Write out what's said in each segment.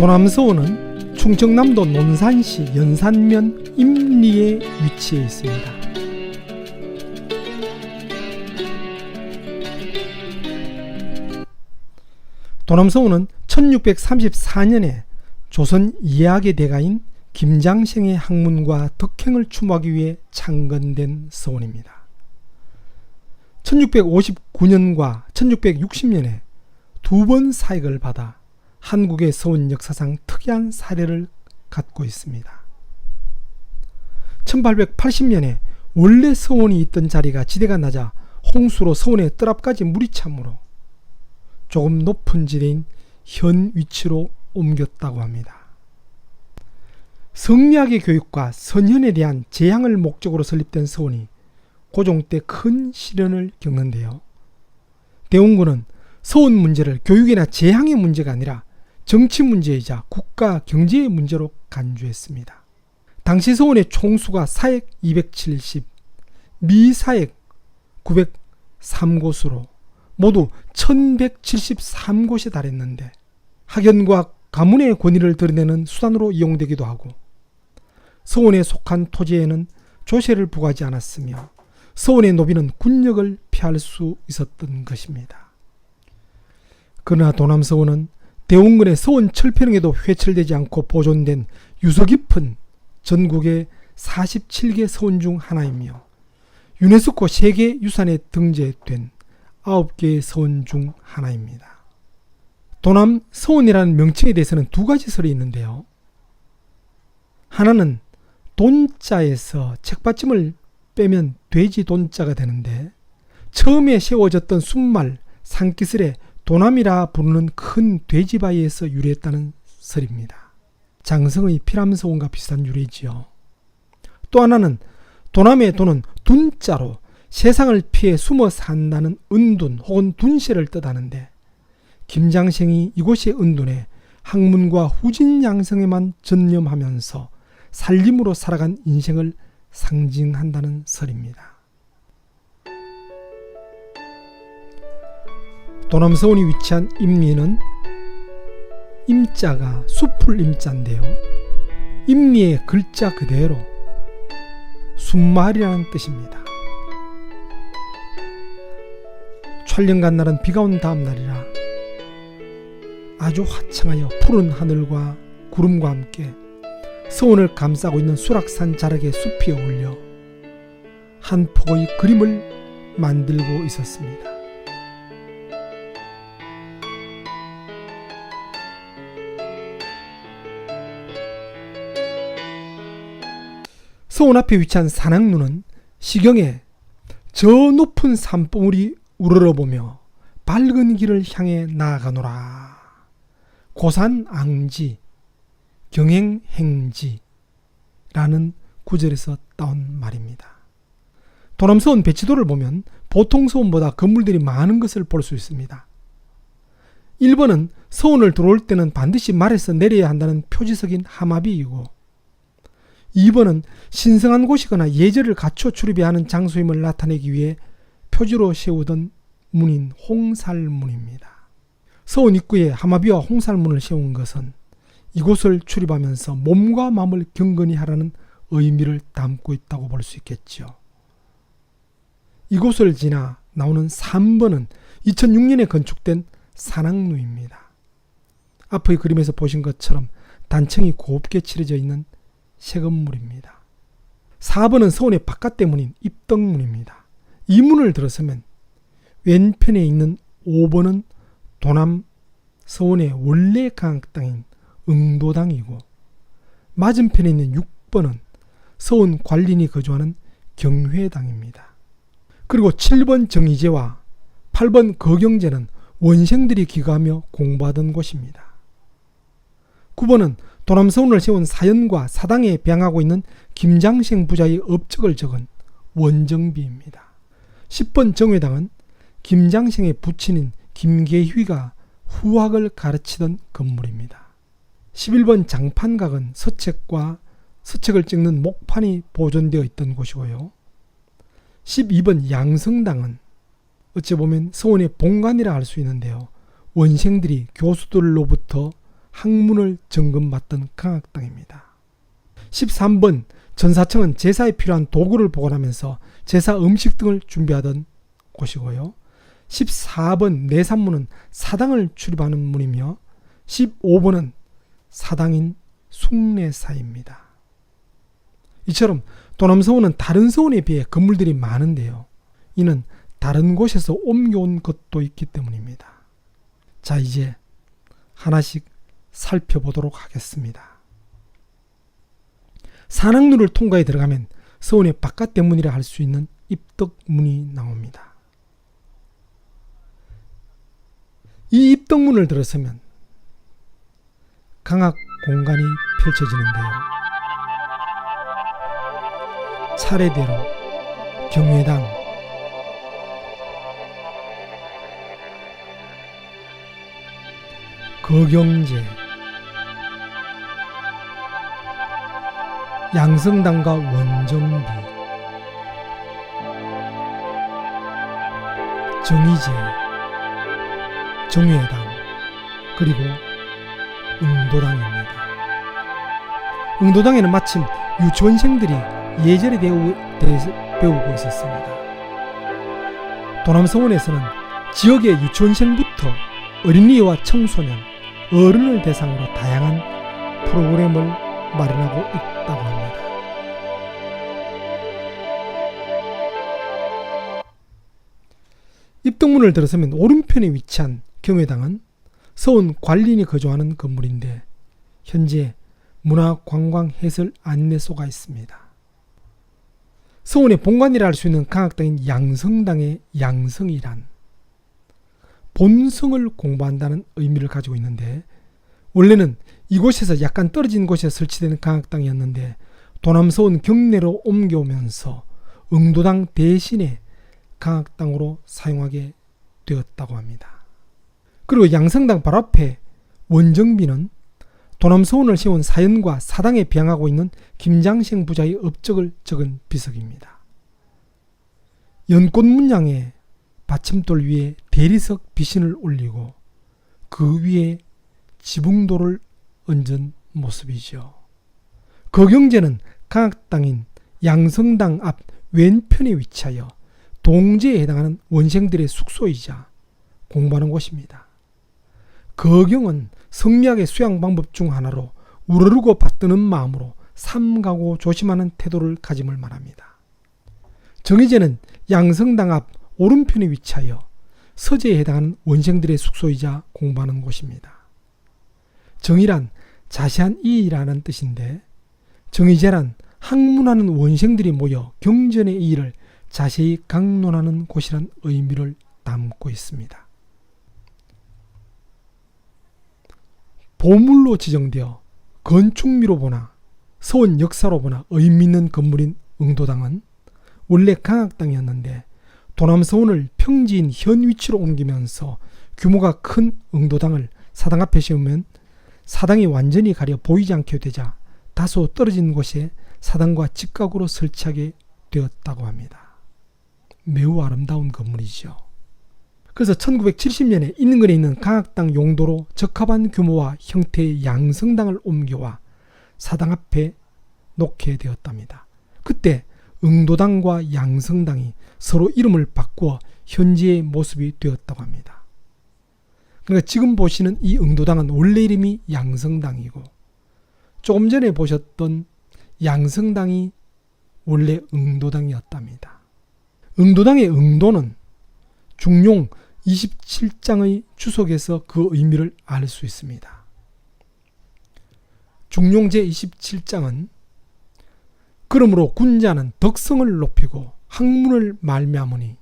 도남서원은 충청남도 논산시 연산면 임리에 위치해 있습니다. 도남서원은 1634년에 조선 이해학의 대가인 김장생의 학문과 덕행을 추모하기 위해 창건된 서원입니다. 1659년과 1660년에 두 번 사익을 받아 한국의 서원 역사상 특이한 사례를 갖고 있습니다. 1880년에 원래 서원이 있던 자리가 지대가 낮아 홍수로 서원의 뜰 앞까지 물이 차므로 조금 높은 지대인 현 위치로 옮겼다고 합니다. 성리학의 교육과 선현에 대한 제향을 목적으로 설립된 서원이 고종 때 큰 시련을 겪는데요. 대원군은 서원 문제를 교육이나 제향의 문제가 아니라 정치 문제이자 국가 경제의 문제로 간주했습니다. 당시 서원의 총수가 사액 270, 미사액 903곳으로 모두 1173곳에 달했는데 학연과 가문의 권위를 드러내는 수단으로 이용되기도 하고 서원에 속한 토지에는 조세를 부과하지 않았으며 서원의 노비는 군역을 피할 수 있었던 것입니다. 그러나 도남서원은 대원군의 서원 철편에도 회철되지 않고 보존된 유서 깊은 전국의 47개 서원 중 하나이며 유네스코 세계유산에 등재된 9개의 서원 중 하나입니다. 도남서원이라는 명칭에 대해서는 두 가지 설이 있는데요. 하나는 돈자에서 책받침을 빼면 돼지 돈자가 되는데 처음에 세워졌던 순말 산기슭에 도남이라 부르는 큰 돼지바위에서 유래했다는 설입니다. 장성의 피람서원과 비슷한 유래지요. 또 하나는 도남의 도는 둔자로 세상을 피해 숨어 산다는 은둔 혹은 둔세를 뜻하는데 김장생이 이곳의 은둔에 학문과 후진양성에만 전념하면서 살림으로 살아간 인생을 상징한다는 설입니다. 도남서원이 위치한 임리는 임자가 숲을 임자인데요. 임리의 글자 그대로 숲마을이라는 뜻입니다. 촬영 간 날은 비가 온 다음 날이라 아주 화창하여 푸른 하늘과 구름과 함께 서원을 감싸고 있는 수락산 자락에 숲이 어울려 한 폭의 그림을 만들고 있었습니다. 서원 앞에 위치한 산악루는 시경에 저 높은 산봉우리 우러러보며 밝은 길을 향해 나아가노라. 고산앙지 경행행지라는 구절에서 따온 말입니다. 도남서원 배치도를 보면 보통 서원보다 건물들이 많은 것을 볼 수 있습니다. 1번은 서원을 들어올 때는 반드시 말에서 내려야 한다는 표지석인 하마비이고 2번은 신성한 곳이거나 예절을 갖춰 출입해야 하는 장소임을 나타내기 위해 표지로 세우던 문인 홍살문입니다. 서원 입구에 하마비와 홍살문을 세운 것은 이곳을 출입하면서 몸과 마음을 경건히 하라는 의미를 담고 있다고 볼 수 있겠죠. 이곳을 지나 나오는 3번은 2006년에 건축된 산악루입니다. 앞의 그림에서 보신 것처럼 단층이 곱게 칠해져 있는 새 건물입니다. 4번은 서원의 바깥대 문인 입덕문입니다. 이 문을 들어서면 왼편에 있는 5번은 도남 서원의 원래 강학당인 응도당이고 맞은편에 있는 6번은 서원 관린이 거주하는 경회당입니다. 그리고 7번 정의제와 8번 거경제는 원생들이 기거하며 공부하던 곳입니다. 9번은 도남서원을 세운 사연과 사당에 배양하고 있는 김장생 부자의 업적을 적은 원정비입니다. 10번 정회당은 김장생의 부친인 김계휘가 후학을 가르치던 건물입니다. 11번 장판각은 서책을 찍는 목판이 보존되어 있던 곳이고요. 12번 양성당은 어찌 보면 서원의 본관이라 할 수 있는데요. 원생들이 교수들로부터 학문을 점검받던 강학당입니다. 13번 전사청은 제사에 필요한 도구를 보관하면서 제사 음식 등을 준비하던 곳이고요. 14번 내산문은 사당을 출입하는 문이며 15번은 사당인 숭례사입니다. 이처럼 도남서원은 다른 서원에 비해 건물들이 많은데요. 이는 다른 곳에서 옮겨온 것도 있기 때문입니다. 자, 이제 하나씩 살펴보도록 하겠습니다. 산악루를 통과해 들어가면 서원의 바깥 대문이라 할 수 있는 입덕문이 나옵니다. 이 입덕문을 들어서면 강학 공간이 펼쳐지는데요. 차례대로 경회당, 거경제, 양성당과 원정비, 정의제, 정회당, 그리고 응도당입니다. 응도당에는 마침 유치원생들이 예절에 대해서 배우고 있었습니다. 도남서원에서는 지역의 유치원생부터 어린이와 청소년, 어른을 대상으로 다양한 프로그램을 마련하고 있다고 합니다. 입덕문을 들어서면 오른편에 위치한 경회당은 서원 관리인이 거주하는 건물인데 현재 문화관광해설 안내소가 있습니다. 서원의 본관이라 할 수 있는 강학당인 양성당의 양성이란 본성을 공부한다는 의미를 가지고 있는데, 원래는 이곳에서 약간 떨어진 곳에 설치된 강학당이었는데 도남서원 경내로 옮겨오면서 응도당 대신에 강학당으로 사용하게 되었다고 합니다. 그리고 양성당 바로 앞에 원정비는 도남서원을 세운 사연과 사당에 비양하고 있는 김장생 부자의 업적을 적은 비석입니다. 연꽃 문양에 받침돌 위에 대리석 비신을 올리고 그 위에 지붕돌을 얹은 모습이죠. 거경제는 강학당인 양성당 앞 왼편에 위치하여 동제에 해당하는 원생들의 숙소이자 공부하는 곳입니다. 거경은 성미학의 수양 방법 중 하나로 우러르고 받드는 마음으로 삼가고 조심하는 태도를 가짐을 말합니다. 정의제는 양성당 앞 오른편에 위치하여 서재에 해당하는 원생들의 숙소이자 공부하는 곳입니다. 정의란 자세한 이의라는 뜻인데 정의제란 학문하는 원생들이 모여 경전의 이의를 자세히 강론하는 곳이란 의미를 담고 있습니다. 보물로 지정되어 건축미로 보나 서원 역사로 보나 의미 있는 건물인 응도당은 원래 강학당이었는데 도남서원을 평지인 현 위치로 옮기면서 규모가 큰 응도당을 사당 앞에 세우면 사당이 완전히 가려 보이지 않게 되자 다소 떨어진 곳에 사당과 직각으로 설치하게 되었다고 합니다. 매우 아름다운 건물이죠. 그래서 1970년에 인근에 있는 강학당 용도로 적합한 규모와 형태의 양성당을 옮겨와 사당 앞에 놓게 되었답니다. 그때 응도당과 양성당이 서로 이름을 바꾸어 현재의 모습이 되었다고 합니다. 그러니까 지금 보시는 이 응도당은 원래 이름이 양성당이고 조금 전에 보셨던 양성당이 원래 응도당이었답니다. 응도당의 응도는 중용 27장의 주석에서 그 의미를 알 수 있습니다. 중용 제27장은 그러므로 군자는 덕성을 높이고 학문을 말미암으니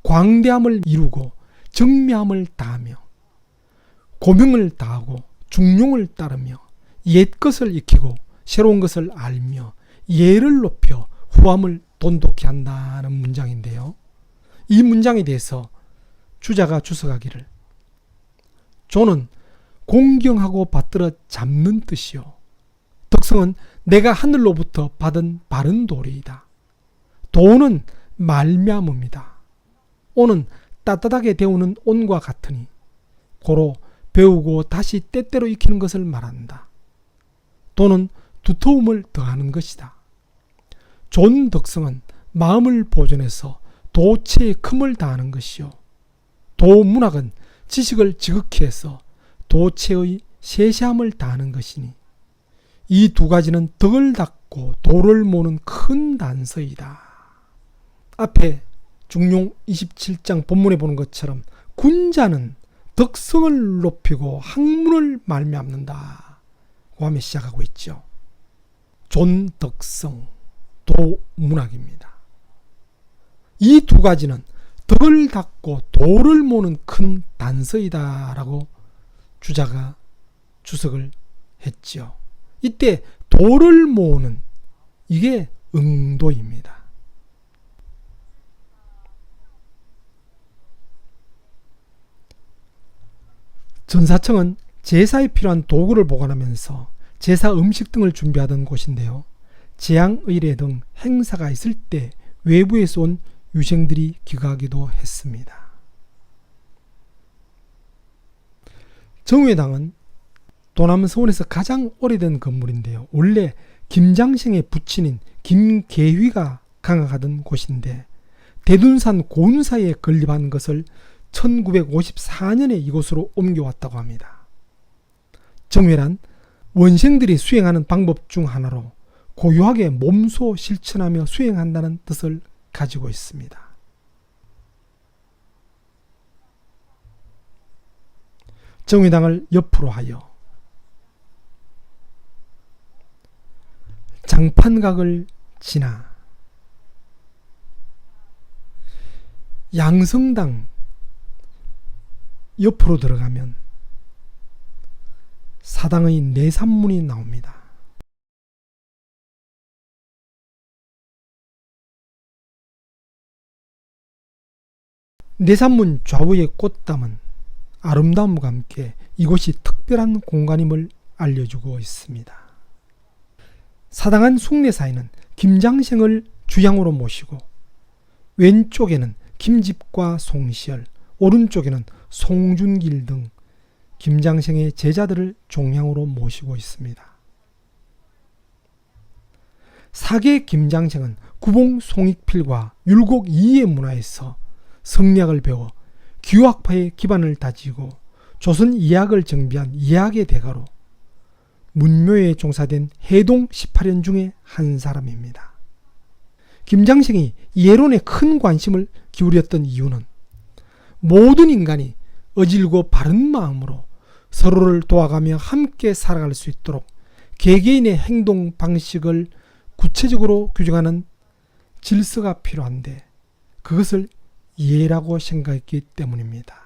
광대함을 이루고 정미함을 다하며 고명을 다하고 중용을 따르며 옛것을 익히고 새로운 것을 알며 예를 높여 후함을 돈독히 한다는 문장인데요. 이 문장에 대해서 주자가 주석하기를 조는 공경하고 받들어 잡는 뜻이요 덕성은 내가 하늘로부터 받은 바른 도리이다. 도는 말미암음이다. 오는 따뜻하게 데우는 온과 같으니 고로 배우고 다시 때때로 익히는 것을 말한다. 도는 두터움을 더하는 것이다. 존덕성은 마음을 보존해서 도체의 큼을 다하는 것이요. 도문학은 지식을 지극히 해서 도체의 세세함을 다하는 것이니 이 두 가지는 덕을 닦고 도를 모는 큰 단서이다. 앞에 중용 27장 본문에 보는 것처럼 군자는 덕성을 높이고 학문을 말미암는다 고 하며 시작하고 있죠. 존덕성, 도문학입니다. 이 두 가지는 덕을 닦고 도를 모는 큰 단서이다 라고 주자가 주석을 했죠. 이때 도를 모으는 이게 응도입니다. 전사청은 제사에 필요한 도구를 보관하면서 제사 음식 등을 준비하던 곳인데요. 재앙의례 등 행사가 있을 때 외부에서 온 유생들이 귀가하기도 했습니다. 정회당은 도남서원에서 가장 오래된 건물인데요. 원래 김장생의 부친인 김계휘가 강학하던 곳인데 대둔산 고운사에 건립한 것을 1954년에 이곳으로 옮겨왔다고 합니다. 정회란 원생들이 수행하는 방법 중 하나로 고요하게 몸소 실천하며 수행한다는 뜻을 가지고 있습니다. 정회당을 옆으로 하여 장판각을 지나 양성당 옆으로 들어가면 사당의 내산문이 나옵니다. 내산문 좌우의 꽃담은 아름다움과 함께 이곳이 특별한 공간임을 알려주고 있습니다. 사당안 숭례사에는 김장생을 주양으로 모시고 왼쪽에는 김집과 송시열, 오른쪽에는 송준길 등 김장생의 제자들을 종양으로 모시고 있습니다. 사계 김장생은 구봉 송익필과 율곡 이의 문화에서 성리학을 배워 기후학파의 기반을 다지고 조선 이학을 정비한 이학의 대가로 문묘에 종사된 해동 18연 중에 한 사람입니다. 김장생이 예론에 큰 관심을 기울였던 이유는 모든 인간이 어질고 바른 마음으로 서로를 도와가며 함께 살아갈 수 있도록 개개인의 행동 방식을 구체적으로 규정하는 질서가 필요한데 그것을 예라고 생각했기 때문입니다.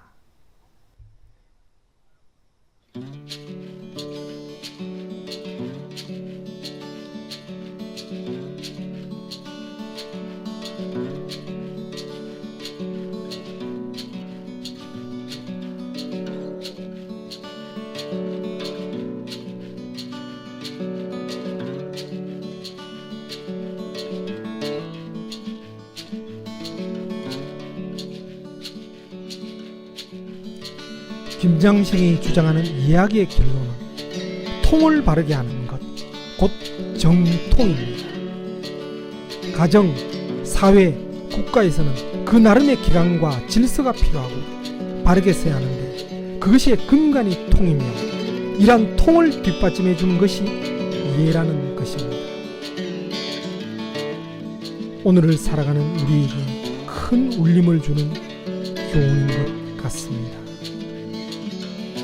김장생이 주장하는 이야기의 결론은 통을 바르게 하는 것, 곧 정통입니다. 가정, 사회, 국가에서는 그 나름의 기강과 질서가 필요하고 바르게 써야 하는데 그것이 근간이 통이며 이러한 통을 뒷받침해 주는 것이 이해라는 것입니다. 오늘을 살아가는 우리에게 큰 울림을 주는 교훈인 것 같습니다.